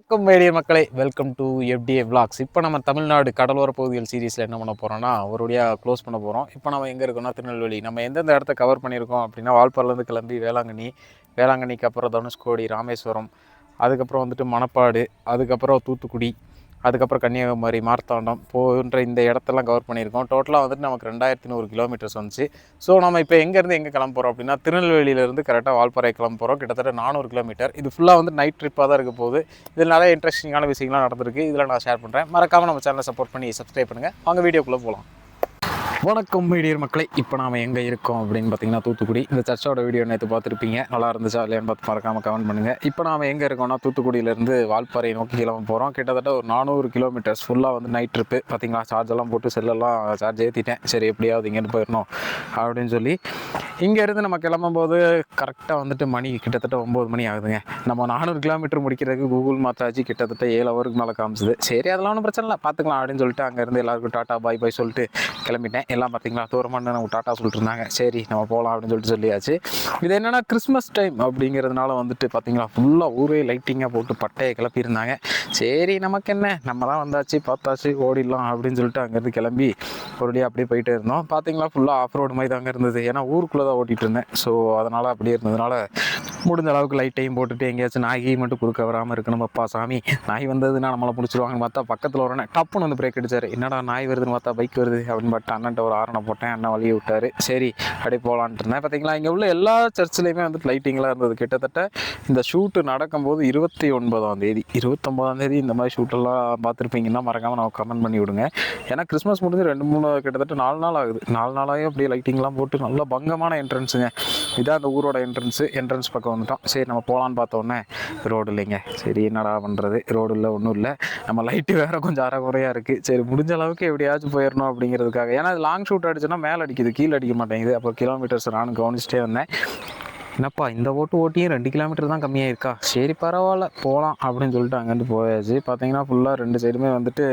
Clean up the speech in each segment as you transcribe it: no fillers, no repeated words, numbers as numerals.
வணக்கம் மீடிய மக்களே, welcome to FDA vlogs. இப்போ நம்ம தமிழ்நாடு கடலோர பகுதிகள் சீரீஸில் என்ன பண்ண போகிறோம்னா, ஒரு வழியாக க்ளோஸ் பண்ண போகிறோம். இப்போ நம்ம எங்கே இருக்கோம்னா திருநெல்வேலி. நம்ம எந்தெந்த இடத்த கவர் பண்ணியிருக்கோம் அப்படின்னா, வால்பாறையிலேருந்து கிளம்பி வேளாங்கண்ணிக்கு அப்புறம் தனுஷ்கோடி, ராமேஸ்வரம், அதுக்கப்புறம் வந்துட்டு மணப்பாடு, அதுக்கப்புறம் தூத்துக்குடி, அதுக்கப்புறம் கன்னியாகுமரி, மார்த்தாண்டம் போன்ற இந்த இடத்தெல்லாம் கவர் பண்ணியிருக்கோம். டோட்டலாக வந்துட்டு நமக்கு 2100 கிலோமீட்டர்ஸ் வந்துச்சு. ஸோ நம்ம இப்போ எங்கேருந்து எங்கே கிளம்ப போகிறோம் அப்படின்னா, திருநெல்வேலியிலேருந்து கரெக்டாக வால்பாறை கிளம்ப போகிறோம். கிட்டத்தட்ட 400 கிலோமீட்டர். இது ஃபுல்லாக வந்து நைட் ட்ரிப்பாக தான் இருக்க போகுது. இதில் நிறைய இன்ட்ரெஸ்டிங்கான விஷயங்கள்லாம் நடந்திருக்கு. இதில் நான் ஷேர் பண்ணுறேன். மறக்காமல் நம்ம சேனலை சப்போர்ட் பண்ணி சப்ஸ்கிரைப் பண்ணுங்கள். வாங்க வீடியோக்குள்ளே போகலாம். வணக்கம் மீடியர் மக்களே, இப்போ நாம் எங்கே இருக்கோம் அப்படின்னு பார்த்தீங்கன்னா தூத்துக்குடி. இந்த சர்ச்சோட வீடியோ நேற்று பார்த்துருப்பீங்க. நல்லா இருந்துச்சா இல்லையான்னு பார்த்து மறக்காமல் கமெண்ட் பண்ணுங்கள். இப்போ நாம் எங்கே இருக்கோம்னா தூத்துக்குடியிலேருந்து வால்பாறை நோக்கி கிளம்ப போகிறோம். கிட்டத்தட்ட ஒரு 400 கிலோமீட்டர்ஸ் ஃபுல்லாக வந்து நைட் ட்ரிப்பு. பார்த்தீங்களா, சார்ஜெல்லாம் போட்டு செல்லெல்லாம் சார்ஜ் ஏற்றிட்டேன். சரி எப்படியாவது இங்கேருந்து போயிடணும் அப்படின்னு சொல்லி இங்கேருந்து நம்ம கிளம்பும்போது கரெக்டாக வந்துட்டு மணி கிட்டத்தட்ட 9 மணி ஆகுதுங்க. நம்ம 400 கிலோமீட்டர் முடிக்கிறதுக்கு கூகுள் மாத்தாச்சு கிட்டத்தட்ட 7 ஹவருக்கு மேலே காமிச்சுது. சரி அதெல்லாம் ஒன்றும் பிரச்சனை இல்லை, பார்த்துக்கலாம் அப்படின்னு சொல்லிட்டு அங்கேருந்து எல்லாருக்கும் டாட்டா பாய் பாய் சொல்லிட்டு கிளம்பிட்டேன். எல்லாம் பார்த்தீங்களா தூரமான நம்ம டாட்டா சொல்லிட்டு இருந்தாங்க. சரி நம்ம போகலாம் அப்படின்னு சொல்லியாச்சு. இது என்னென்னா கிறிஸ்மஸ் டைம் அப்படிங்கிறதுனால வந்துட்டு பார்த்தீங்களா ஃபுல்லாக ஊரே லைட்டிங்காக போட்டு பட்டையை கிளப்பியிருந்தாங்க. சரி நமக்கு என்ன, நம்ம தான் வந்தாச்சு பார்த்தாச்சு ஓடிடலாம் அப்படின்னு சொல்லிட்டு அங்கேருந்து கிளம்பி ஒரு வழியாக அப்படியே போயிட்டே இருந்தோம். பார்த்தீங்களா ஃபுல்லாக ஆஃப் ரோடு மாதிரி தாங்க இருந்தது. ஏன்னா ஊருக்குள்ளே தான் ஓட்டிகிட்டு இருந்தேன். ஸோ அதனால் அப்படியே இருந்ததுனால முடிஞ்ச அளவுக்கு லைட்டையும் போட்டுட்டு எங்கேயாச்சும் நாய்கை மட்டும் குறுக்க வராமல் இருக்கணும். அப்பா சாமி, நாய் வந்ததுன்னா நம்மளை பிடிச்சிருவாங்கன்னு பார்த்தா பக்கத்தில் வரேன் டப்புன்னு வந்து பிரேக் அடிச்சார். என்னடா நாய் வருதுன்னு பார்த்தா பைக் வருது அப்படின்னு பார்த்து அண்ணன்ட்ட ஒரு ஆரணை போட்டேன். அண்ணன் வழியை விட்டார். சரி அப்படியே போகலான்ட்டு இருந்தேன். பார்த்தீங்களா இங்கே உள்ள எல்லா சர்ச்சிலையுமே வந்துட்டு லைட்டிங்லாம் இருந்தது. கிட்டத்தட்ட இந்த ஷூட்டு நடக்கும்போது 29ஆம் தேதி 29ஆம் தேதி இந்த மாதிரி ஷூட்டெல்லாம் பார்த்துருப்பீங்கன்னா மறக்காமல் நான் கமெண்ட் பண்ணி விடுங்க. ஏன்னா கிறிஸ்மஸ் முடிஞ்சு 2-3 கிட்டத்தட்ட 4 நாள் ஆகுது. 4 நாளாகவே அப்படியே லைட்டிங்லாம் போட்டு நல்ல பங்கமான என்ட்ரன்ஸுங்க. இதான் அந்த ஊரோட என்ட்ரன்ஸ் பக்கம் வந்துட்டோம். சரி நம்ம போகலான்னு பார்த்தோன்னே ரோடு இல்லைங்க. சரி என்னடா பண்ணுறது, ரோடு இல்லை ஒன்றும் இல்லை. நம்ம லைட்டு வேறு கொஞ்சம் அரைகுறையாக இருக்குது. சரி முடிஞ்ச அளவுக்கு எப்படியாச்சும் போயிடணும் அப்படிங்கிறதுக்காக. ஏன்னா அது லாங் ஷூட் அடிச்சுன்னா மேலே அடிக்குது, கீழே அடிக்க மாட்டேங்குது. அப்போ கிலோமீட்டர்ஸ் நானும் கவனிச்சிட்டே வந்தேன். என்னப்பா இந்த ஓட்டியும் 2 கிலோமீட்டர் தான் கம்மியாக இருக்கா, சரி பரவாயில்ல போகலாம் அப்படின்னு சொல்லிட்டு அங்கேருந்து போயாச்சு. பார்த்தீங்கன்னா ஃபுல்லாக 2 சைடுமே வந்துட்டு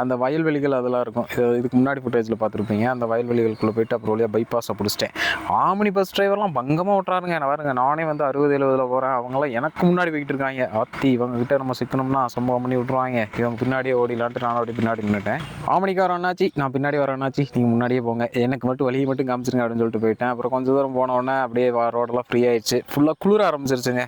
அந்த வயல்வெளிகள் அதெல்லாம் இருக்கும். இதுக்கு முன்னாடி ஃபுட்டேஜில் பார்த்துருப்பீங்க. அந்த வயல்வெளிகளுக்குள்ளே போயிட்டு அப்புறம் வழியாக பைபாஸை பிடிச்சிட்டேன். ஆமினி பஸ் டிரைவர்லாம் பங்கமாக ஓட்டுறாருங்க. நான் பாருங்க, நானே வந்து 60-70 போகிறேன். அவங்களாம் எனக்கு முன்னாடி போய்கிட்டு இருக்காங்க. ஆத்தி இவங்ககிட்ட நம்ம சிக்கணும்னா சம்பவம் பண்ணி விட்ருவாங்க. இவங்க பின்னாடியே ஓடிலான்ட்டு நானும் அப்படி பின்னாடி நின்றுட்டேன். ஆமணிக்கார அண்ணாச்சி, நான் பின்னாடி வர அண்ணாச்சி, நீங்கள் முன்னாடியே போங்க, எனக்கு மட்டும் வழியை மட்டும் காமிச்சிருங்க அப்படின்னு சொல்லிட்டு போயிட்டேன். அப்புறம் கொஞ்சம் தூரம் போனோடனே அப்படியே ரோடெல்லாம் ஃப்ரீ ஆயிடுச்சு. ஃபுல்லாக குளிர ஆரம்பிச்சிருச்சுங்க.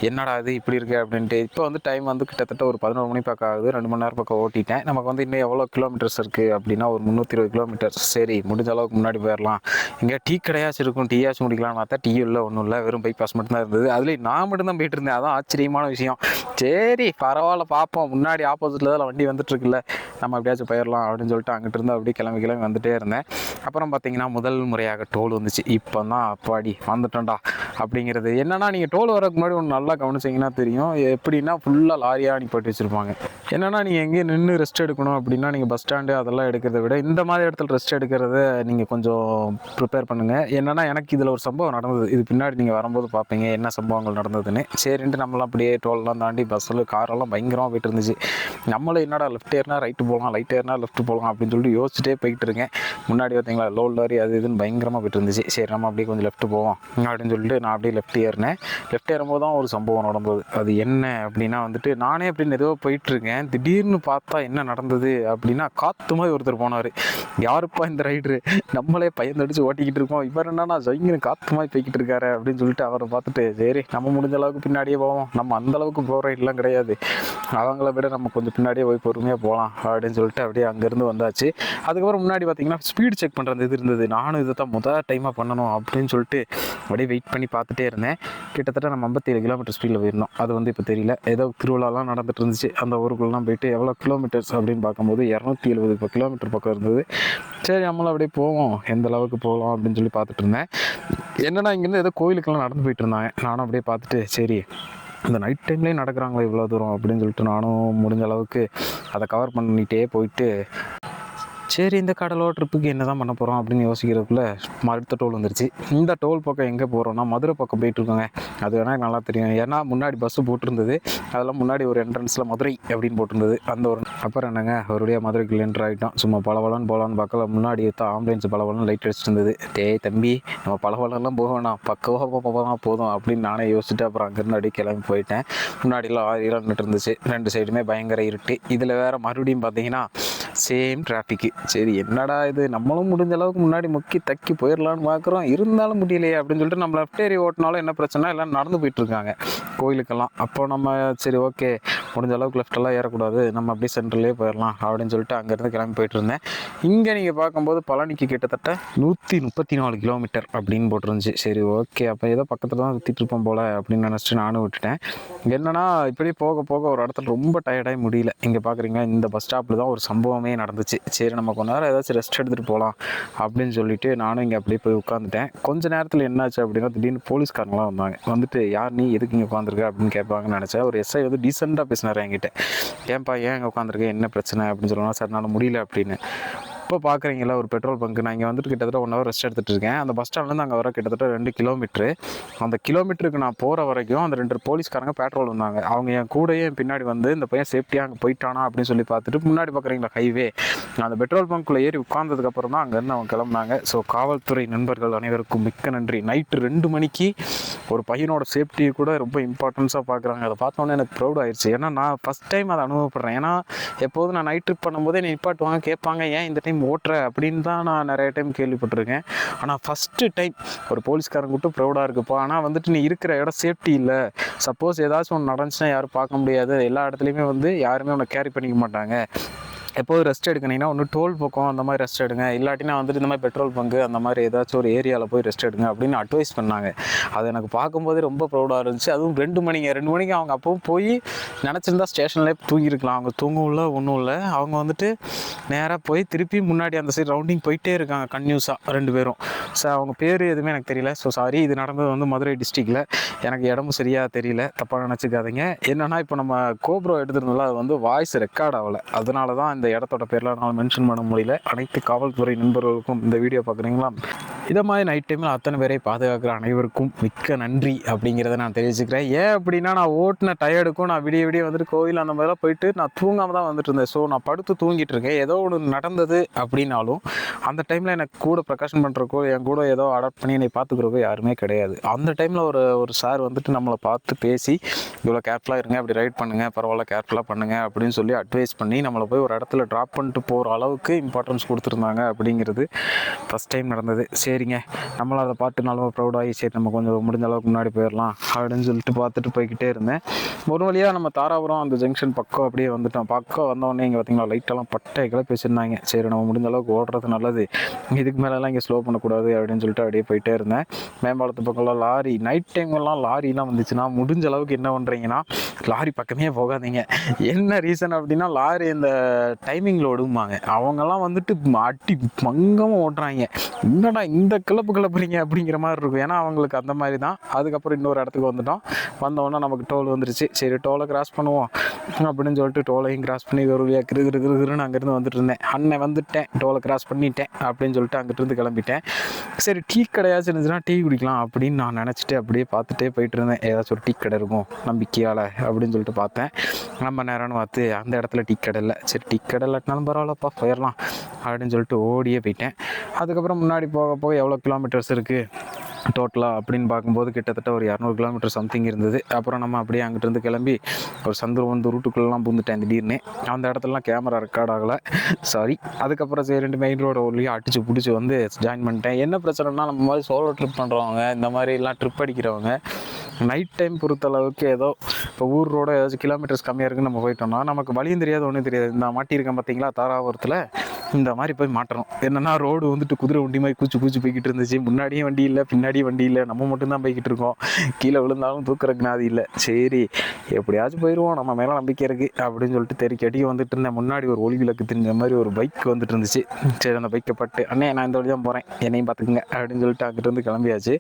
என்னடா இது இப்படி இருக்கு அப்படின்ட்டு. இப்போ வந்து டைம் வந்து கிட்டத்தட்ட ஒரு 11 மணி பக்கம் ஆகுது. 2 மணி நேரம் பக்கம் ஓட்டிட்டேன். நமக்கு வந்து இன்னும் எவ்வளோ கிலோமீட்டர்ஸ் இருக்குது அப்படின்னா ஒரு 320 கிலோமீட்டர்ஸ். சரி முடிஞ்ச அளவுக்கு முன்னாடி போயிடலாம். இங்கே டீ கடையாச்சும் இருக்கும், டீயாச்சும் முடிக்கலாம்னு பார்த்தா டீ இல்லை, ஒன்றும் இல்லை, வெறும் பைபாஸ் மட்டும்தான் இருந்தது. அதுலேயும் நான் மட்டும்தான் போயிட்டு இருந்தேன். அதான் ஆச்சரியமான விஷயம். சரி பரவாயில்ல பார்ப்போம், முன்னாடி ஆப்போசிட்டில் தான் வண்டி வந்துட்டு இருக்குல்ல, நம்ம எப்படியாச்சும் போயிடலாம் அப்படின்னு சொல்லிட்டு அங்கிட்டு இருந்து அப்படியே கிளம்பி வந்துட்டே இருந்தேன். அப்புறம் பார்த்தீங்கன்னா முதல் முறையாக டோல் வந்துச்சு. இப்போ தான் அப்பாடி வந்துட்டோம்டா அப்படிங்கிறது. என்னன்னா நீங்கள் டோல் வரக்கு முன்னாடி ஒன்று நல்லா கவனிச்சிங்கன்னா தெரியும். எப்படின்னா ஃபுல்லாக லாரியாக நிப்பாட்டி வச்சுருப்பாங்க. என்னன்னா நீங்கள் எங்கேயும் நின்று ரெஸ்ட் எடுக்கணும் அப்படின்னா நீங்கள் பஸ் ஸ்டாண்டு அதெல்லாம் எடுக்கிறத விட இந்த மாதிரி இடத்துல ரெஸ்ட் எடுக்கிறத நீங்கள் கொஞ்சம் ப்ரிப்பேர் பண்ணுங்கள். என்னன்னா எனக்கு இதில் ஒரு சம்பவம் நடந்தது. இது பின்னாடி நீங்கள் வரும்போது பார்ப்பீங்க என்ன சம்பவங்கள் நடந்ததுன்னு. சரின்ட்டு நம்மளாம் அப்படியே டோல்லாம் தாண்டி பஸ்ஸில் காரெல்லாம் பயங்கரமாக போயிட்டு இருந்துச்சு. நம்மளும் என்னடா லெஃப்ட் ஏறினா ரைட்டு போகலாம், ரைட் ஏறினா லெஃப்ட் போகலாம் அப்படின்னு சொல்லிட்டு யோசிச்சுட்டே போயிட்டு இருக்கேன். முன்னாடி பார்த்தீங்களா லோல் லாரி அது இதுன்னு பயங்கரமாக போயிட்டு இருந்துச்சு. சரி நம்ம அப்படியே கொஞ்சம் லெஃப்ட் போவோம் அப்படின்னு சொல்லிட்டு நான் அப்படியே லெஃப்ட் ஏறினேன். லெஃப்ட் ஏறும்போது தான் ஒரு சம்பவம் நடந்தது. அது என்ன அப்படின்னா வந்துட்டு நானே அப்படின்னு ஏதோ போயிட்டுருக்கேன். திடீர்னு பார்த்தா என்ன நடந்தது அப்படின்னா காற்று மாதிரி ஒருத்தர் போனார். யாருப்பா இந்த ரைடரு, நம்மளே பயந்தடிச்சு ஓட்டிக்கிட்டு இருக்கோம், இவர் என்னன்னா ஜொயிங்கன்னு காற்று மாதிரி போய்கிட்டு இருக்காரு அப்படின்னு சொல்லிட்டு அவரை பார்த்துட்டு சரி நம்ம முடிஞ்ச அளவுக்கு பின்னாடியே போவோம், நம்ம அந்தளவுக்கு போகிற இதெல்லாம் கிடையாது, அவங்கள விட நம்ம கொஞ்சம் பின்னாடியே போய் பொறுமையாக போகலாம் அப்படின்னு சொல்லிட்டு அப்படியே அங்கேருந்து வந்தாச்சு. அதுக்கப்புறம் முன்னாடி பார்த்தீங்கன்னா ஸ்பீடு செக் பண்ணுறது இது இருந்தது. நானும் இதை தான் முதல் டைமாக பண்ணணும் அப்படின்னு சொல்லிட்டு அப்படியே வெயிட் பண்ணி பார்த்துட்டே இருந்தேன். கிட்டத்தட்ட நம்ம 57 கிலோமீட்டர் ஸ்பீடில் போயிருந்தோம். அது வந்து இப்போ தெரியல, ஏதோ திருவிழாலாம் நடந்துட்டு இருந்துச்சு. அந்த ஊருக்குள்ளலாம் போயிட்டு எவ்வளோ கிலோமீட்டர்ஸ் அப்படின்னு பார்க்கும்போது 270 கிலோமீட்டர் பக்கம் இருந்தது. சரி நம்மளும் அப்படியே போவோம், எந்த அளவுக்கு போகலாம் அப்படின்னு சொல்லி பார்த்துட்டு இருந்தேன். என்னன்னா இங்கேருந்து ஏதோ கோயிலுக்கெல்லாம் நடந்து போயிட்டு இருந்தாங்க. நானும் அப்படியே பார்த்துட்டு சரி இந்த நைட் டைம்லேயே நடக்கிறாங்களே இவ்வளோ தூரம் அப்படின்னு சொல்லிட்டு நானும் முடிஞ்ச அளவுக்கு அதை கவர் பண்ணிகிட்டே போயிட்டு சரி இந்த கடலோர ட்ரிப்புக்கு என்ன தான் பண்ண போகிறோம் அப்படின்னு யோசிக்கிறதுக்குள்ள அடுத்த டோல் வந்துருச்சு. இந்த டோல் பக்கம் எங்கே போகிறோம்னா மதுரை பக்கம் போயிட்டுருக்கோங்க. அது வேணால் நல்லா தெரியும். ஏன்னா முன்னாடி பஸ்ஸு போட்டிருந்தது. அதெல்லாம் முன்னாடி ஒரு என்ட்ரன்ஸில் மதுரை அப்படின்னு போட்டிருந்தது. அந்த ஒரு அப்புறம் என்னங்க ஒருடைய மதுரைக்குள்ள என்ட்ரு ஆகிட்டோம். சும்மா பலவலன்னு போகலான்னு பார்க்கல. முன்னாடி தான் ஆம்புலன்ஸ் பலவலன்னு லைட் அடிச்சுட்டு இருந்தது. தம்பி நம்ம பலவலம்லாம் போக வேணாம், பக்கவாக போனால் போதும் அப்படின்னு நானே யோசிச்சுட்டு அப்புறம் அங்கேருந்து அடி கிளம்பி போயிட்டேன். முன்னாடிலாம் ஆயிரம் நின்று இருந்துச்சு. 2 சைடுமே பயங்கர இருட்டு. இதில் வேறு மறுபடியும் பார்த்தீங்கன்னா சேம் டிராஃபிக்கு. சரி என்னடா இது, நம்மளும் முடிஞ்ச அளவுக்கு முன்னாடி முக்கி தக்கி போயிடலான்னு பார்க்குறோம், இருந்தாலும் முடியலையே அப்படின்னு சொல்லிட்டு நம்ம லெஃப்ட் ஏறி ஓட்டினாலும் என்ன பிரச்சனை, எல்லாம் நடந்து போயிட்டுருக்காங்க கோயிலுக்கெல்லாம். அப்போ நம்ம சரி ஓகே முடிஞ்ச அளவுக்கு லெஃப்டெல்லாம் ஏறக்கூடாது, நம்ம அப்படியே சென்ட்ரல்லே போயிடலாம் அப்படின்னு சொல்லிட்டு அங்கேருந்து கிளம்பி போயிட்டு இருந்தேன். இங்கே நீங்கள் பார்க்கும்போது பழனிக்கு கிட்டத்தட்ட 134 கிலோமீட்டர் அப்படின்னு போட்டிருந்துச்சு. சரி ஓகே அப்போ ஏதோ பக்கத்தில் தான் சுற்றிட்டு இருப்போம் போல் அப்படின்னு நினச்சிட்டு நானும் விட்டுட்டேன். என்னன்னா இப்படி போக போக ஒரு இடத்துல ரொம்ப டயர்டாகி முடியல. இங்கே பார்க்குறீங்க இந்த பஸ் ஸ்டாப்பில் தான் ஒரு சம்பவமே நடந்துச்சு. சரி நம்ம கொஞ்ச நேரம் ஏதாச்சும் ரெஸ்ட் எடுத்துகிட்டு போகலாம் அப்படின்னு சொல்லிட்டு நானும் இங்கே அப்படியே போய் உட்காந்துட்டேன். கொஞ்ச நேரத்தில் என்னாச்சு அப்படின்னா திடீர்னு போலீஸ்காரங்களாம் வந்தாங்க. வந்துட்டு யார் நீ எதுக்கு இங்கே உட்காந்துருக்க அப்படின்னு கேட்பாங்கன்னு நினச்சேன். ஒரு எஸ்ஐ வந்து டீசெண்டாக பேசினார் என்கிட்ட. ஏன்பா ஏன் இங்கே உட்காந்துருக்கேன், என்ன பிரச்சனை அப்படின்னு சொல்லலாம். சார் நான் முடியல அப்படின்னு. இப்போ பார்க்குறீங்களா ஒரு பெட்ரோல் பங்க், நான் இங்கே வந்துட்டு கிட்டத்தட்ட 1 ஹவர் ரெஸ்ட் எடுத்துகிட்டு இருக்கேன். அந்த பஸ் ஸ்டாண்ட்லேருந்து அங்கே வர கிட்டத்தட்ட 2 கிலோமீட்ரு. அந்த கிலோமீட்டருக்கு நான் போகிற வரைக்கும் அந்த 2 போலீஸ்காரங்க பெட்ரோல் வந்தாங்க. அவங்க என் கூடயே என் பின்னாடி வந்து இந்த பையன் சேஃப்டியாக அங்கே போயிட்டானா அப்படின்னு சொல்லி பார்த்துட்டு முன்னாடி பார்க்குறீங்களா ஹைவே, அந்த பெட்ரோல் பங்க்கில் ஏறி உட்கார்ந்ததுக்கப்புறம் தான் அங்கேருந்து அவங்க கிளம்புனாங்க. ஸோ காவல்துறை நண்பர்கள் அனைவருக்கும் மிக்க நன்றி. நைட்டு 2 மணிக்கு ஒரு பையனோட சேஃப்டியை கூட ரொம்ப இம்பார்ட்டன்ஸாக பார்க்குறாங்க. அதை பார்த்தோன்னே எனக்கு ப்ரௌட் ஆயிடுச்சு. ஏன்னா நான் ஃபஸ்ட் டைம் அதை அனுபவப்படுறேன். ஏன்னா எப்போதும் நான் நைட் ட்ரிப் பண்ணும்போதே என்னை நிப்பாட்டுவாங்க, கேட்பாங்க ஏன் இந்த டைம் ஓட்டுற அப்படின்னு தான் நான் நிறைய டைம் கேள்விப்பட்டிருக்கேன். ஆனால் ஃபஸ்ட்டு டைம் ஒரு போலீஸ்காரங்க கூப்பிட்டு ப்ரௌடாக இருக்குப்பா. ஆனால் வந்துட்டு நீ இருக்கிற இடம் சேஃப்டி இல்லை, சப்போஸ் ஏதாச்சும் ஒன்று நடந்துச்சுன்னா யாரும் பார்க்க முடியாது, எல்லா இடத்துலையுமே வந்து யாருமே உன்னை கேரி பண்ணிக்க மாட்டாங்க, எப்போது ரெஸ்ட் எடுக்கணிங்கன்னா ஒன்று டோல் பக்கம் அந்த மாதிரி ரெஸ்ட் எடுங்க, இல்லாட்டினா வந்துட்டு இந்த மாதிரி பெட்ரோல் பங்கு அந்த மாதிரி ஏதாச்சும் ஒரு ஏரியாவில் போய் ரெஸ்ட் எடுங்க அப்படின்னு அட்வைஸ் பண்ணாங்க. அது எனக்கு பார்க்கும்போதே ரொம்ப ப்ரௌடாக இருந்துச்சு. அதுவும் 2 மணிக்கு அவங்க அப்பவும் போய் நினச்சிருந்தா ஸ்டேஷன்லேயே தூங்கியிருக்கலாம். அவங்க தூங்கவும் இல்லை ஒன்றும் இல்லை. அவங்க வந்துட்டு நேராக போய் திருப்பி முன்னாடி அந்த சைடு ரவுண்டிங் போயிட்டே இருக்காங்க கன்யூஸாக 2 பேரும். சார் அவங்க பேர் எதுவுமே எனக்கு தெரியல. ஸோ சாரி, இது நடந்தது வந்து மதுரை டிஸ்ட்ரிக்டில். எனக்கு இடமும் சரியாக தெரியல, தப்பாக நினச்சிக்காதீங்க. என்னென்னா இப்போ நம்ம கோப்ரோ எடுத்துருந்தோம்ல, அது வந்து வாய்ஸ் ரெக்கார்ட் ஆகலை. அதனால தான் இந்த இடத்தோட பேரில் என்னால் மென்ஷன் பண்ண முடியல. அனைத்து காவல்துறை நண்பர்களுக்கும் இந்த வீடியோ பார்க்குறீங்களா, இதை மாதிரி நைட் டைமில் அத்தனை பேரை பாதுகாக்கிற அனைவருக்கும் மிக்க நன்றி அப்படிங்கிறத நான் தெரிவிச்சுக்கிறேன். ஏன் அப்படின்னா நான் ஓட்டின டயர்டுக்கும் நான் விடிய வந்துட்டு கோயில் அந்த மாதிரிலாம் போயிட்டு நான் தூங்காமல் தான் வந்துட்டு இருந்தேன். ஸோ நான் படுத்து தூங்கிட்டு இருக்கேன். ஏதோ ஒன்று நடந்தது அப்படின்னாலும் அந்த டைமில் எனக்கு கூட ப்ரிகாஷன் பண்ணுறக்கோ என் கூட ஏதோ அடாப்ட் பண்ணி என்னை பார்த்துக்கிறக்கோ யாருமே கிடையாது. அந்த டைமில் ஒரு சார் வந்துட்டு நம்மளை பார்த்து பேசி இவ்வளோ கேர்ஃபுல்லாக இருங்க, அப்படி ரைட் பண்ணுங்கள், பரவாயில்ல கேர்ஃபுல்லாக பண்ணுங்கள் அப்படின்னு சொல்லி அட்வைஸ் பண்ணி நம்மளை போய் ஒரு இடத்துல ட்ராப் பண்ணிட்டு போகிற அளவுக்கு இம்பார்ட்டன்ஸ் கொடுத்துருந்தாங்க அப்படிங்கிறது ஃபஸ்ட் டைம் நடந்தது. சரிங்க, நம்மளும் அதை பார்த்து நல்லா ப்ரௌடாகி சரி நம்ம கொஞ்சம் முடிஞ்ச அளவுக்கு முன்னாடி போயிடலாம் அப்படின்னு சொல்லிட்டு பார்த்துட்டு போய்கிட்டே இருந்தேன். ஒரு வழியாக நம்ம தாராபுரம் அந்த ஜங்ஷன் பக்கம் அப்படியே வந்துட்டோம். பக்கம் வந்தோடனே இங்கே பார்த்தீங்களா லைட்டெல்லாம் பட்டை கிளப்பி வச்சுருந்தாங்க. சரி நம்ம முடிஞ்ச அளவுக்கு ஓடுறது நல்லது, இதுக்கு மேலெல்லாம் இங்கே ஸ்லோ பண்ணக்கூடாது அப்படின்னு சொல்லிட்டு அப்படியே போயிட்டே இருந்தேன். மேம்பாலத்து பக்கம்லாம் லாரி, நைட் டைம்லாம் லாரிலாம் வந்துச்சுன்னா முடிஞ்ச அளவுக்கு என்ன பண்ணுறீங்கன்னா லாரி பக்கமே போகாதீங்க. என்ன ரீசன் அப்படின்னா லாரி இந்த டைமிங்கில் ஓடுவாங்க, அவங்கெல்லாம் வந்துட்டு அட்டி மங்கமாக ஓட்டுறாங்க. என்னடா இந்த கிளப்புறீங்க அப்படிங்கிற மாதிரி இருக்கும். ஏன்னா அவங்களுக்கு அந்த மாதிரி தான். அதுக்கப்புறம் இன்னொரு இடத்துக்கு வந்துட்டோம். வந்தோடனே நமக்கு டோல் வந்துருச்சு. சரி டோலை கிராஸ் பண்ணுவோம் அப்படின்னு சொல்லிட்டு டோலையும் கிராஸ் பண்ணி ஒரு வழியாக கிருன்னு அங்கேருந்து வந்துட்டு இருந்தேன். அண்ணன் வந்துட்டேன், டோலை கிராஸ் பண்ணிட்டேன் அப்படின்னு சொல்லிட்டு அங்கிட்டிருந்து கிளம்பிட்டேன். சரி டீ கடையாச்சும் இருந்துச்சுன்னா டீ குடிக்கலாம் அப்படின்னு நான் நினச்சிட்டு அப்படியே பார்த்துட்டே போயிட்டு இருந்தேன். ஏதாச்சும் ஒரு டீ கடை இருக்கும் நம்பிக்கையால் அப்படின்னு சொல்லிட்டு பார்த்தேன். நம்ம நேரம்னு பார்த்து அந்த இடத்துல டீ கடை இல்லை. சரி டீ கடை இல்லாட்டினாலும் பரவாயில்லப்பா போயிடலாம் அப்படின்னு சொல்லிட்டு ஓடியே போயிட்டேன். அதுக்கப்புறம் முன்னாடி போக எவ்வளோ கிலோமீட்டர்ஸ் இருக்குது டோட்டலாக அப்படின்னு பார்க்கும்போது கிட்டத்தட்ட ஒரு 200 கிலோமீட்டர் சம்திங் இருந்தது. அப்புறம் நம்ம அப்படியே அங்கிட்டிருந்து கிளம்பி ஒரு சந்து ரூட்டுக்குள்ளெலாம் பூந்துட்டேன் திடீர்னு. அந்த இடத்துலலாம் கேமரா ரெக்கார்ட் ஆகலை, சாரி. அதுக்கப்புறம் சரி மெயின் ரோடு வழியாக அடிச்சு பிடிச்சி வந்து ஜாயின் பண்ணிட்டேன். என்ன பிரச்சனைனா நம்ம மாதிரி சோலோ ட்ரிப் பண்ணுறவங்க, இந்த மாதிரிலாம் ட்ரிப் அடிக்கிறவங்க நைட் டைம் பொறுத்தளவுக்கு ஏதோ இப்போ ஊர் ரோட ஏதாச்சும் கிலோமீட்டர்ஸ் கம்மியாக இருக்குன்னு நம்ம போயிட்டோம்னா நமக்கு வழியும் தெரியாது ஒன்றும் தெரியாது. இந்த மாட்டியிருக்கேன் பார்த்தீங்களா தாராபுரத்தில், இந்த மாதிரி போய் மாட்டணும். என்னென்னா ரோடு வந்துட்டு குதிரை வண்டி மாதிரி கூச்சி போய்கிட்டு இருந்துச்சு. முன்னாடியும் வண்டி இல்லை, பின்னாடியும் வண்டி இல்லை, நம்ம மட்டும்தான் போய்கிட்டு இருக்கோம். கீழே விழுந்தாலும் தூக்குறதுக்கு நாதி இல்லை. சரி எப்படியாச்சும் போயிடுவோம், நம்ம மேலே நம்பிக்கை இருக்குது அப்படின்னு சொல்லிட்டு தெறிக்க அடிக்க வந்துட்டு இருந்தேன். முன்னாடி ஒரு ஒளி விளக்கு தெரிஞ்ச மாதிரி ஒரு பைக் வந்துட்டு இருந்துச்சு. சரி அந்த பைக்கை பட்டு அண்ணே நான் இந்த வழி தான் போகிறேன், என்னையும் பார்த்துக்குங்க அப்படின்னு சொல்லிட்டு அங்கிட்டு வந்து கிளம்பியாச்சு.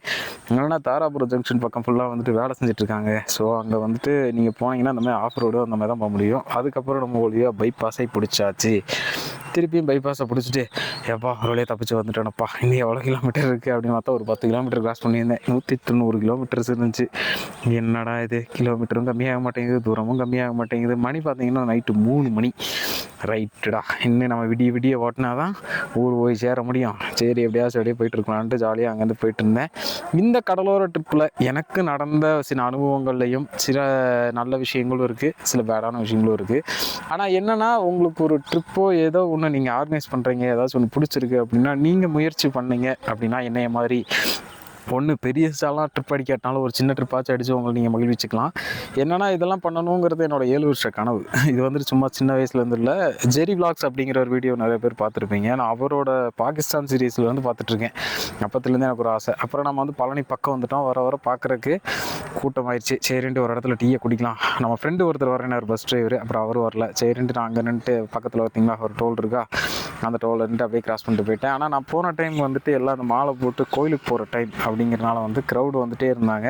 இல்லைன்னா தாராபுரம் ஜங்ஷன் பக்கம் ஃபுல்லாக வந்துட்டு வேலை செஞ்சுட்ருக்காங்க. ஸோ அங்கே வந்துட்டு நீங்கள் போனீங்கன்னா அந்த மாதிரி ஆஃப் ரோடு அந்த மாதிரி தான் போக முடியும். அதுக்கப்புறம் நம்ம வழியாக பைபாஸை பிடிச்சாச்சு. திருப்பியும் பைபாஸை பிடிச்சிட்டு எப்பா ஒரு வழியாக தப்பிச்சு வந்துட்டேனப்பா, இன்னும் எவ்வளோ கிலோமீட்டர் இருக்குது அப்படின்னு பார்த்தா ஒரு 10 கிலோமீட்டர் கிராஸ் பண்ணியிருந்தேன். 190 கிலோமீட்டர்ஸ் இருந்துச்சு. என்னடா இது, கிலோமீட்டரும் கம்மியாக மாட்டேங்குது, தூரமும் கம்மியாக மாட்டேங்குது. மணி பார்த்தீங்கன்னா நைட்டு 3 மணி. ரைட்டுடா, இன்னும் நம்ம விடிய விடிய ஓட்டினா தான் ஊர் போய் சேர முடியும். சரி எப்படியாச்சும் அப்படியே போயிட்டுருக்கலான்ட்டு ஜாலியாக அங்கேருந்து போயிட்டு இருந்தேன். இந்த கடலோர ட்ரிப்பில் எனக்கு நடந்த சில அனுபவங்கள்லையும் சில நல்ல விஷயங்களும் இருக்குது, சில பேடான விஷயங்களும் இருக்குது. ஆனால் என்னென்னா, உங்களுக்கு ஒரு ட்ரிப்போ ஏதோ ஒன்று நீங்கள் ஆர்கனைஸ் பண்ணுறீங்க, ஏதாச்சும் ஒன்று பிடிச்சிருக்கு அப்படின்னா நீங்கள் முயற்சி பண்ணீங்க அப்படின்னா என்னைய மாதிரி ஒன்று பெரியசாலாம் ட்ரிப் அடிக்காட்டினாலும் ஒரு சின்ன ட்ரிப்பாச்சும் அடித்து உங்களை நீங்கள் மகிழ்விச்சுக்கலாம். என்னென்னா இதெல்லாம் பண்ணணுங்கிறது என்னோடய 7 வருஷ கனவு. இது வந்துட்டு சும்மா சின்ன வயசுலேருந்து இல்லை. ஜெரி விளாக்ஸ் அப்படிங்கிற ஒரு வீடியோ நிறைய பேர் பார்த்துருப்பீங்க. நான் அவரோட பாகிஸ்தான் சீரீஸில் வந்து பார்த்துட்ருக்கேன். அப்போத்துலேருந்து எனக்கு ஒரு ஆசை. அப்புறம் நம்ம வந்து பழனி பக்கம் வந்துட்டோம். வர வர பார்க்குறக்கு கூட்டமாயிடுச்சு. சரின்ட்டு ஒரு இடத்துல டீயை குடிக்கலாம், நம்ம ஃப்ரெண்டு ஒருத்தர் வரேன், ஒரு பஸ் டிரைவர், அப்புறம் அவர் வரல. சரின்ட்டு நான் அங்கே நின்றுட்டு பக்கத்தில் பார்த்தீங்களா ஒரு டோல் இருக்கா, அந்த டோலில் நின்று அப்படியே கிராஸ் பண்ணிட்டு போயிட்டேன். ஆனால் நான் போன டைம் வந்துட்டு எல்லாம் அந்த மாலை போட்டு கோயிலுக்கு போகிற டைம் அப்படிங்கிறனால வந்து க்ரௌடு வந்துகிட்டே இருந்தாங்க.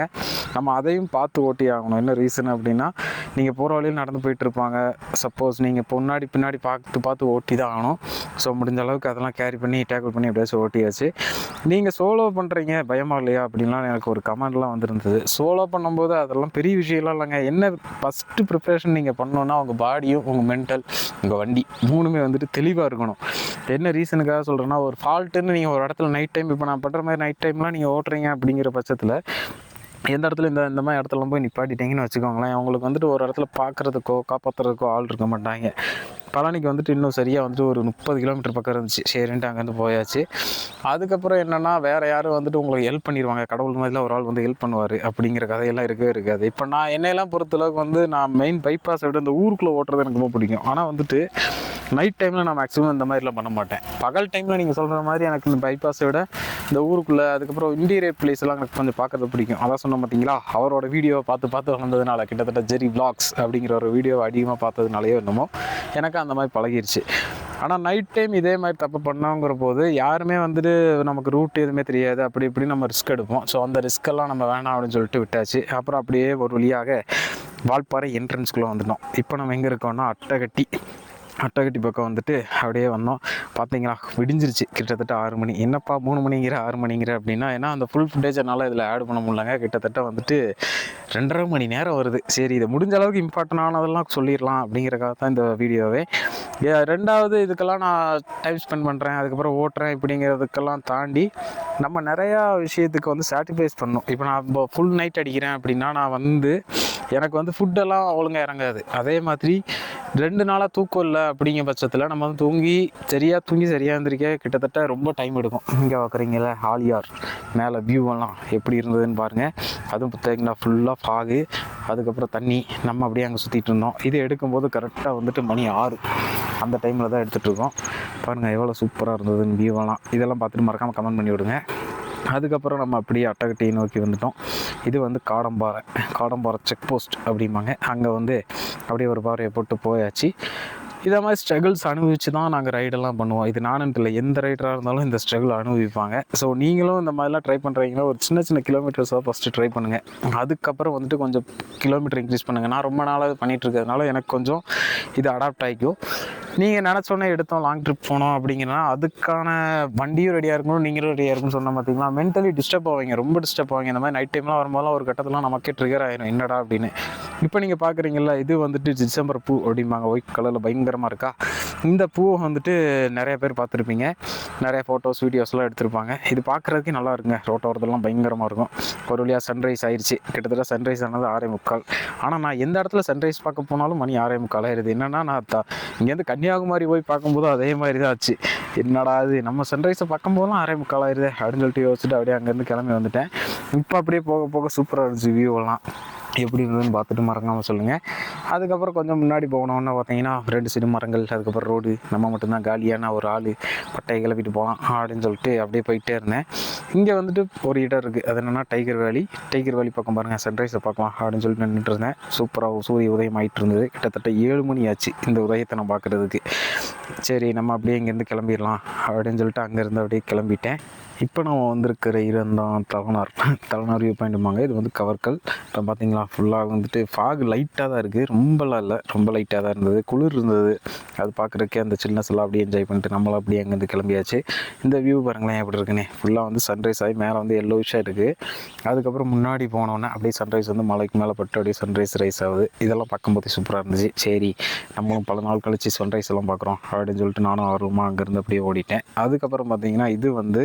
நம்ம அதையும் பார்த்து ஓட்டி ஆகணும். என்ன ரீசன் அப்படின்னா, நீங்கள் போகிற வழியில் நடந்து போயிட்டுருப்பாங்க. சப்போஸ் நீங்கள் முன்னாடி பின்னாடி பார்த்து ஓட்டி தான் ஆகணும். ஸோ முடிஞ்ச அளவுக்கு அதெல்லாம் கேரி பண்ணி டேக்கிள் பண்ணி எப்படியாச்சும் ஓட்டியாச்சு. நீங்கள் சோலோ பண்ணுறீங்க பயமா இல்லையா அப்படின்லாம் எனக்கு ஒரு கமெண்ட்லாம் வந்துருந்தது. சோலோ பண்ணும்போது அதெல்லாம் பெரிய விஷயம்லாம் இல்லைங்க. என்ன ஃபஸ்ட்டு ப்ரிப்ரேஷன் நீங்கள் பண்ணணுன்னா, உங்கள் பாடியும் உங்கள் மென்டல் உங்கள் வண்டி 3மே வந்துட்டு தெளிவாக இருக்கணும். என்ன ரீசனுக்காக சொல்கிறேன்னா, ஒரு ஃபால்ட்டுன்னு நீங்கள் ஒரு இடத்துல நைட் டைம், இப்போ நான் பண்ணுற மாதிரி நைட் டைம்லாம் நீங்கள் ஓட்டுறீங்க அப்படிங்கிற பட்சத்தில் எந்த இடத்துல இந்த மாதிரி இடத்துலலாம் போய் நிப்பாட்டிட்டீங்கன்னு வச்சுக்கோங்களேன், அவங்களுக்கு வந்துட்டு ஒரு இடத்துல பார்க்குறதுக்கோ காப்பாற்றுறதுக்கோ ஆள் இருக்க மாட்டாங்க. பழனிக்கு வந்துட்டு இன்னும் சரியாக வந்துட்டு ஒரு 30 கிலோமீட்டர் பக்கம் இருந்துச்சு. சரின்ட்டு அங்கேருந்து போயாச்சு. அதுக்கப்புறம் என்னென்னா, வேறு யாரும் வந்துட்டு உங்களுக்கு ஹெல்ப் பண்ணிடுவாங்க, கடவுள் மாதிரிலாம் ஒரு ஆள் வந்து ஹெல்ப் பண்ணுவார் அப்படிங்கிற கதையெல்லாம் இருக்கவே இருக்காது. இப்போ நான் என்னையெல்லாம் பொறுத்தளவுக்கு வந்து நான் மெயின் பைபாஸை விட இந்த ஊருக்குள்ளே ஓட்டுறது எனக்கு ரொம்ப பிடிக்கும். ஆனால் வந்துட்டு நைட் டைமில் நான் மேக்ஸிமம் இந்த மாதிரிலாம் பண்ண மாட்டேன். பகல் டைமில் நீங்கள் சொல்கிற மாதிரி எனக்கு இந்த பைபாஸை விட இந்த ஊருக்குள்ளே, அதுக்கப்புறம் இன்டீரியர் பிளேஸ்லாம் எனக்கு கொஞ்சம் பார்க்கறது பிடிக்கும். அதான் சொன்ன பார்த்தீங்களா, அவரோட வீடியோவை பார்த்து வளர்ந்ததுனால, கிட்டத்தட்ட ஜெரி விளாக்ஸ் அப்படிங்கிற ஒரு வீடியோவை அதிகமாக பார்த்ததுனாலையோ என்னமோ எனக்கு அந்த மாதிரி பழகிடுச்சு. ஆனால் நைட் டைம் இதே மாதிரி தப்பு பண்ணோங்கிற போது யாருமே வந்துட்டு நமக்கு ரூட் எதுவுமே தெரியாது, அப்படி இப்படி நம்ம ரிஸ்க் எடுப்போம். ஸோ அந்த ரிஸ்க்கெல்லாம் நம்ம வேணாம் அப்படின்னு சொல்லிட்டு விட்டாச்சு. அப்புறம் அப்படியே ஒரு வழியாக வால்பாறை என்ட்ரன்ஸ்குள்ளே வந்துட்டோம். இப்போ நம்ம எங்கே இருக்கோம்னா அட்டகட்டி பக்கம் வந்துட்டு அப்படியே வந்தோம். பார்த்தீங்களா, விடிஞ்சிருச்சு. கிட்டத்தட்ட 6 மணி. என்னப்பா 3 மணிங்கிற 6 மணிங்கிற அப்படின்னா, ஏன்னா அந்த ஃபுல் ஃபுட்டேஜ் என்னால் இதில் ஆட் பண்ண முடியலங்க. கிட்டத்தட்ட வந்துட்டு 2.5 மணி நேரம் வருது. சரி, இதை முடிஞ்ச அளவுக்கு இம்பார்ட்டண்டானதெல்லாம் சொல்லிடலாம் அப்படிங்கிறக்காக தான் இந்த வீடியோவே. ரெண்டாவது, இதுக்கெல்லாம் நான் டைம் ஸ்பெண்ட் பண்ணுறேன், அதுக்கப்புறம் ஓட்டுறேன் இப்படிங்கிறதுக்கெல்லாம் தாண்டி நம்ம நிறையா விஷயத்துக்கு வந்து சாட்டிஸ்ஃபைஸ் பண்ணணும். இப்போ நான் இப்போ ஃபுல் நைட் அடிக்கிறேன் அப்படின்னா, நான் வந்து எனக்கு வந்து ஃபுட்டெல்லாம் ஒழுங்காக இறங்காது. அதே மாதிரி 2 நாளாக தூக்கம் இல்லை அப்படிங்கிற பட்சத்தில் நம்ம வந்து தூங்கி சரியாக இருந்திருக்க கிட்டத்தட்ட ரொம்ப டைம் எடுக்கும். இங்கே பார்க்குறீங்களே ஆலியார் மேலே வியூவெல்லாம் எப்படி இருந்ததுன்னு பாருங்கள். அதுவும் பார்த்தீங்கன்னா ஃபுல்லாக ஃபாகு, அதுக்கப்புறம் தண்ணி. நம்ம அப்படியே அங்கே சுற்றிட்டு இருந்தோம். இது எடுக்கும்போது கரெக்டாக வந்துட்டு மணி 6 அந்த டைமில் தான் எடுத்துகிட்ருக்கோம். பாருங்கள் எவ்வளோ சூப்பராக இருந்ததுன்னு வியூவெல்லாம். இதெல்லாம் பார்த்துட்டு மறக்காமல் கமெண்ட் பண்ணி விடுங்க. அதுக்கப்புறம் நம்ம அப்படியே அட்டகட்டியை நோக்கி வந்துட்டோம். இது வந்து காடம்பாறை செக் போஸ்ட் அப்படிம்பாங்க. அங்கே வந்து அப்படியே ஒரு பாறையை போட்டு போயாச்சு. இதை மாதிரி ஸ்ட்ரகிள்ஸ் அனுபவித்து தான் நாங்கள் ரைடெல்லாம் பண்ணுவோம். இது நானுன்ட்டு இல்லை, எந்த ரைடராக இருந்தாலும் இந்த ஸ்ட்ரகிள் அனுபவிப்பாங்க. ஸோ நீங்களும் இந்த மாதிரிலாம் ட்ரை பண்ணுறீங்கன்னா ஒரு சின்ன கிலோமீட்டர்ஸாக ஃபஸ்ட்டு ட்ரை பண்ணுங்கள். அதுக்கப்புறம் வந்துட்டு கொஞ்சம் கிலோமீட்டர் இன்க்ரீஸ் பண்ணுங்கள். நான் ரொம்ப நாளாக பண்ணிகிட்டு இருக்கிறதுனால எனக்கு கொஞ்சம் இது அடாப்ட் ஆகிக்கும். நீங்கள் நினச்சோன்னே எடுத்தோம் லாங் ட்ரிப் போனோம் அப்படிங்கன்னா அதுக்கான வண்டியும் ரெடியாக இருக்கணும், நீங்களும் ரெடியாக இருக்குன்னு சொன்ன பார்த்தீங்களா, மென்டலி டிஸ்டர்ப் ஆவீங்க, ரொம்ப டிஸ்டர்ப் ஆவீங்க. இந்த மாதிரி நைட் டைம்லாம் வரும்போதெல்லாம் ஒரு கட்டத்தில் நமக்கே ட்ரிகர் ஆயிடும், என்னடா அப்படின்னு. இப்போ நீங்கள் பார்க்குறீங்களா, இது வந்துட்டு டிசம்பர் பூ அப்படிம்பாங்க, ஒயிட் கலரில் பயங்கரமாக இருக்கா. இந்த பூவை வந்துட்டு நிறைய பேர் பார்த்துருப்பீங்க, நிறைய ஃபோட்டோஸ் வீடியோஸ்லாம் எடுத்திருப்பாங்க. இது பார்க்குறதுக்கே நல்லா இருக்குங்க, ரோட்டோரத்தெல்லாம் பயங்கரமாக இருக்கும். ஒரு வழியாக சன்ரைஸ் ஆயிடுச்சு. கிட்டத்தட்ட சன்ரைஸ் ஆனது 6:45. ஆனால் நான் எந்த இடத்துல சன்ரைஸ் பார்க்க போனாலும் மணி 6:45 ஆயிடுது. என்னென்னா, நான் இங்கேருந்து கன்னியாகுமரி போய் பார்க்கும்போது அதே மாதிரி தான் ஆச்சு. என்னடா அது, நம்ம சன்ரைஸை பார்க்கும்போதுலாம் 6:45 ஆயிடுது அப்படின்னு சொல்லிட்டு யோசிச்சுட்டு அப்படியே அங்கேருந்து கிளம்பி வந்துட்டேன். இப்போ அப்படியே போக போக சூப்பராக இருந்துச்சு வியூவெல்லாம். எப்படி இருந்ததுன்னு பார்த்துட்டு மறக்காமல் சொல்லுங்கள். அதுக்கப்புறம் கொஞ்சம் முன்னாடி போனோன்னு பார்த்தீங்கன்னா 2 சிறு மரங்கள், அதுக்கப்புறம் ரோடு, நம்ம மட்டும்தான் காலியான ஒரு ஆள், பட்டையை கிளப்பிட்டு போகலாம் அப்படின்னு சொல்லிட்டு அப்படியே போயிட்டே இருந்தேன். இங்கே வந்துட்டு ஒரு இடம் இருக்குது, அது என்னென்னா டைகர் வேலி பக்கம் பாருங்கள், சன்ரைஸை பார்க்கலாம் அப்படின்னு சொல்லிட்டு நின்றுட்டு இருந்தேன். சூப்பராக சூரிய உதயம் ஆகிட்டு இருந்தது. கிட்டத்தட்ட 7 மணி ஆச்சு இந்த உதயத்தை நான் பார்க்குறதுக்கு. சரி, நம்ம அப்படியே இங்கேருந்து கிளம்பிடலாம் அப்படின்னு சொல்லிட்டு அங்கேருந்து அப்படியே கிளம்பிட்டேன். இப்போ நம்ம வந்திருக்கிற இடம் தான் தலைனார் வியூ பாயிண்ட்டுமாங்க. இது வந்து கவர்க்கல். இப்போ பார்த்தீங்களா ஃபுல்லாக வந்துட்டு ஃபாக் லைட்டாக தான் இருக்குது, ரொம்பலாம் இல்லை, ரொம்ப லைட்டாக தான் இருந்தது. குளிர் இருந்தது, அது பார்க்குறக்கே அந்த சில்னஸ் எல்லாம் அப்படியே என்ஜாய் பண்ணிட்டு நம்மளும் அப்படியே அங்கேருந்து கிளம்பியாச்சு. இந்த வியூ பாருங்களேன் எப்படி இருக்குன்னு. ஃபுல்லாக வந்து சன்ரைஸ் ஆகி மேலே வந்து எல்லோவிஷாக இருக்குது. அதுக்கப்புறம் முன்னாடி போனோன்னே அப்படியே சன்ரைஸ் வந்து மலைக்கு மேலே பட்டு அப்படியே சன்ரைஸ் ரைஸ் ஆகுது. இதெல்லாம் பார்க்கும்போது சூப்பராக இருந்துச்சு. சரி நம்மளும் பல நாள் கழிச்சு சன்ரைஸ் எல்லாம் பார்க்குறோம் அப்படின்னு சொல்லிட்டு நானும் ஆர்வமாக அங்கேருந்து அப்படியே ஓடிட்டேன். அதுக்கப்புறம் பார்த்தீங்கன்னா இது வந்து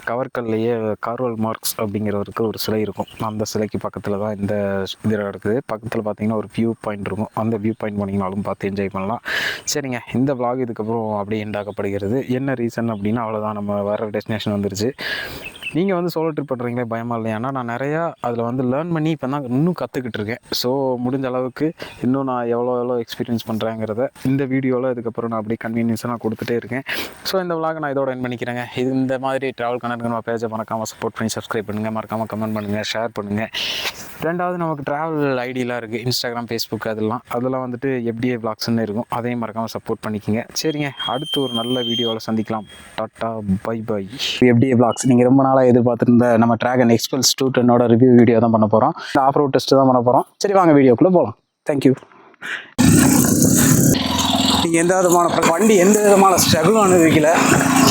கவர்க்கல்லையே கார்ல் மார்க்ஸ் அப்படிங்கிறவருக்கு ஒரு சிலை இருக்கும். அந்த சிலைக்கு பக்கத்தில் தான் இந்த இதில் இருக்குது. பக்கத்தில் பார்த்தீங்கன்னா ஒரு வியூ பாயிண்ட் இருக்கும். அந்த வியூ பாயிண்ட் போனீங்கனாலும் பார்த்து என்ஜாய் பண்ணலாம். சரிங்க, இந்த vlog இதுக்கப்புறம் அப்படியே எண்டாக்கப்படுகிறது. என்ன ரீசன் அப்படின்னா அவ்வளோதான், நம்ம வேறு டெஸ்டினேஷன் வந்துருச்சு. நீங்கள் வந்து சோலோ ட்ரிப் பண்ணுறீங்களே பயமாக இல்லையா? ஏன்னா நான் நிறையா அதில் வந்து லேர்ன் பண்ணி இப்போ தான் இன்னும் கற்றுக்கிட்டு இருக்கேன். ஸோ முடிஞ்ச அளவுக்கு இன்னும் நான் எவ்வளோ எக்ஸ்பீரியன்ஸ் பண்ணுறேங்கிறத இந்த வீடியோவில் இதுக்கப்புறம் நான் அப்படியே கன்வீனியன்ஸாக நான் கொடுத்துட்டே இருக்கேன். ஸோ இந்த vlog நான் இதோட என் பண்ணிக்கிறேங்க. இது இந்த மாதிரி ட்ராவல் கனெக்ட் நம்ம பேஜை மறக்காமல் சப்போர்ட் பண்ணி சப்ஸ்கிரைப் பண்ணுங்கள், மறக்காமல் கமெண்ட் பண்ணுங்கள், ஷேர் பண்ணுங்கள். ரெண்டாவது நமக்கு ட்ராவல் ஐடியெலாம் இருக்குது, இன்ஸ்டாகிராம், ஃபேஸ்புக், அதெல்லாம் வந்துட்டு FDA vlogsன்னு இருக்கும். அதையும் மறக்காமல் சப்போர்ட் பண்ணிக்கோங்க. சரிங்க, அடுத்து ஒரு நல்ல வீடியோவில் சந்திக்கலாம். Tata bye bye. FDA vlogs நீங்கள் ரொம்ப நாளாக எதிர்பார்த்துருந்த நம்ம டிராகன் எக்ஸ்பல்ஸ் 210 ரிவ்யூ வீடியோ தான் பண்ண போகிறோம். ஆஃப் ரோட் டெஸ்ட்டு தான் பண்ண போகிறோம். சரி வாங்க வீடியோக்குள்ளே போகலாம். தேங்க்யூ. நீங்கள் எந்த விதமான வண்டி எந்த விதமான ஸ்ட்ரகிளும் அனுபவிக்கல.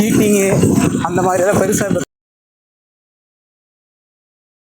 ஹீட்டிங்கு அந்த மாதிரியெல்லாம் பெருசாக